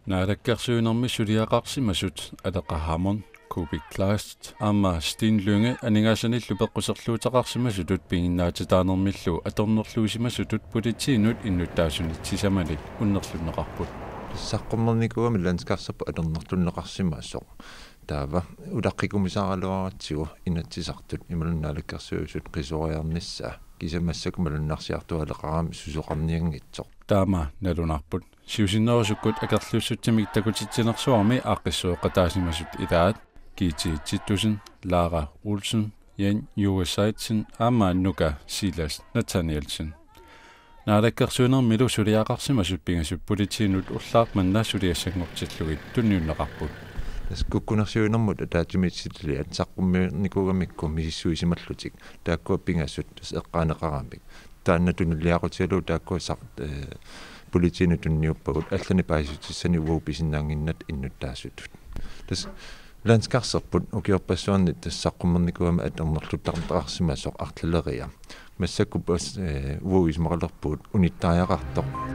Naadakkersuunermi suliaqarsimasut alaqahamon kubiklast amma Stin Lynge aningasanillu peqqusserluutaqarsimasutut pinginnaatitaanermillu atornerluusimasutut politiinut innuttaasunittisamalik unnerlunneqarput saqqummernikugami landskarserpu atornerlunneqarsimaassoq taava ulaqqikumisaaraluaratsigu inatsisartut imalunnaalakkersuusut qisoriarnissaa kisamassakumalunnaarsiartualeqarami susoqarniangitsoq taama nalunarput siusinnerusukkut akerluussutsimik takutitsinersuarmi aaqqissuoqqataasimasut ilaat kiitiitsittusin Lara Olsen Jan Joesaitsen amma nuka Silas Nathanielsen naadakkersuunermilu suliaqarsimasut pingasut politiinut ullaarmanna suliassangortillugit tunniunneqarput kukkunersuunermut ataatimiitsitli at saqqummiernikugamikku misissuisimallutik taakkua pingassut eqqaaneqaramik taannatунulliaqutigalu taakkua saq politiinutунниуппагут аллани паисутиссани ууписиннаангиннат иннуттаассутут тас ландскарсерпут укиорпассуарнит тассаққуммерникуама атернерлуттартарсимасоқ артлалерия массаккупас ууисмақалерпуут униттааяқартоқ